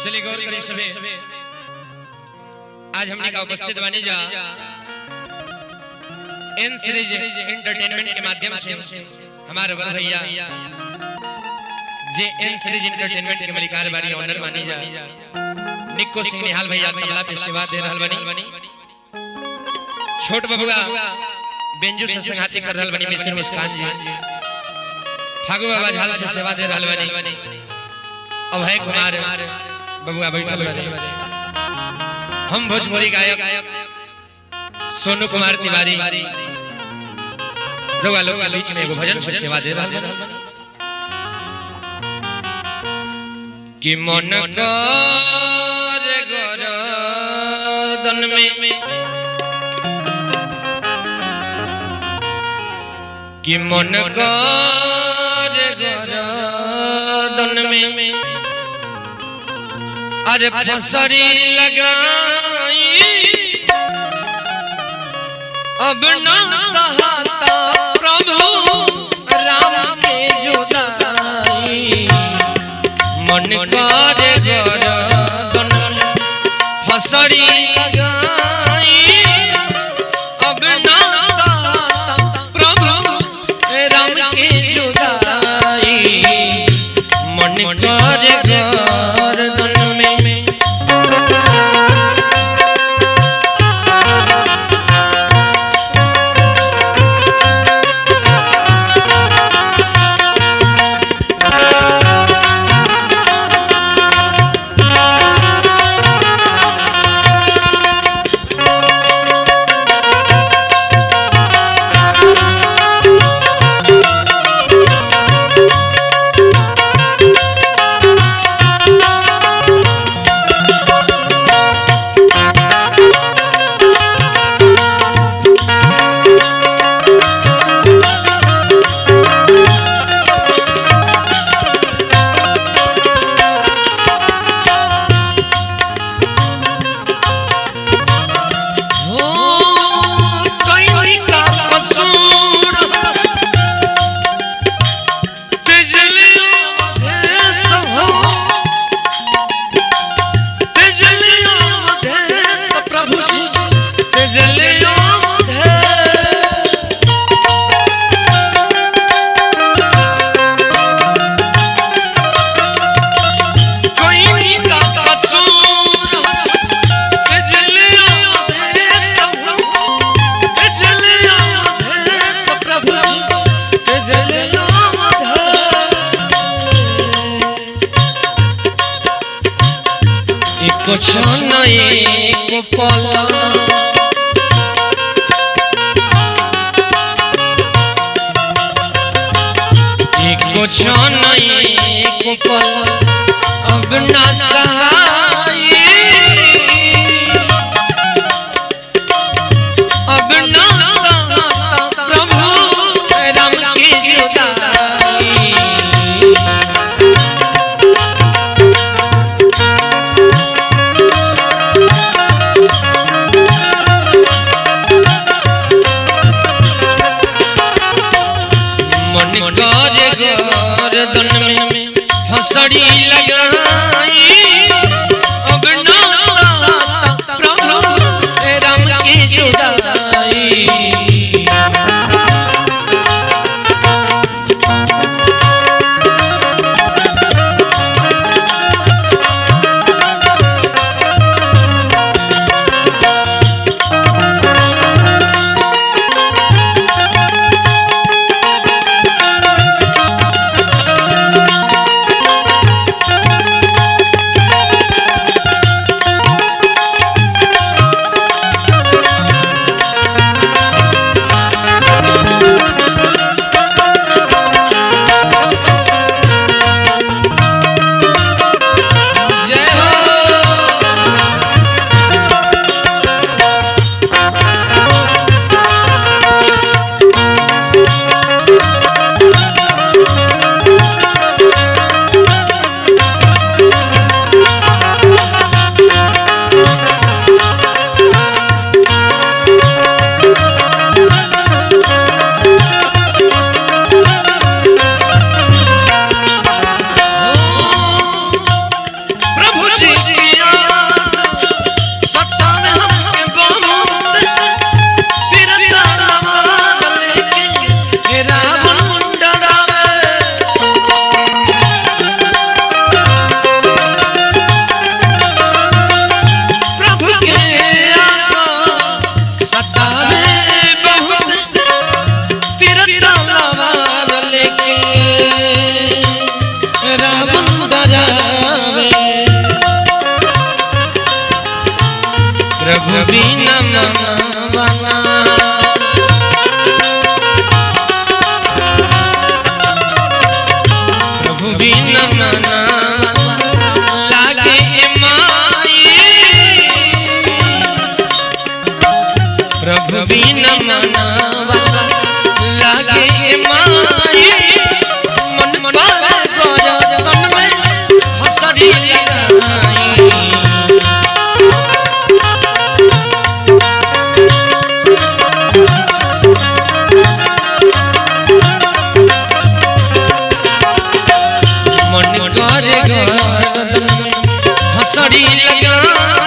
चलिए गौर करिए सभी, आज हमने का उपस्थित बने जा एन सीरीज एंटरटेनमेंट के माध्यम से हमारे बड़ भैया जे एन सीरीज एंटरटेनमेंट के मालिकार बारी ओनर मानी जा निक्को सिंह निहाल भैया तबला पे सेवा दे रहल बनी, छोट बबुआ बेंजू से संगाती कर रहल बनी मिस्र मुस्कान जी, फागु बाबा झाल से सेवा दे रहल बनी, अभय कुमार बबुआ बैठल बनी, हम भोजपुरी गायक सोनू कुमार तिवारी रउआ लोग बीच में एगो भजन से सेवा दे रहल बनी कि मन करे गरदन में कि मन करे गरदन में अरे फसरी लगाई अब न सहाता प्रभु राम के जुदाई मन करे गरदन फसरी लगाई अब न सहाता प्रभु राम के जुदाई मन करे गरदन में कुछ नहीं को पला कुछ नहीं को पला अब न सहाय अब न सहाता प्रभु राम की जुदाई गरदन में फसड़ी लगाई अब न सहाता प्रभु राम की जुदाई प्रभु बिना मनवाना प्रभु बिना मनवाना लागे माई प्रभु बिना मनवाना लागे माई मन पर गोरा तन में हसड़ी लगाई हसड़ी लगा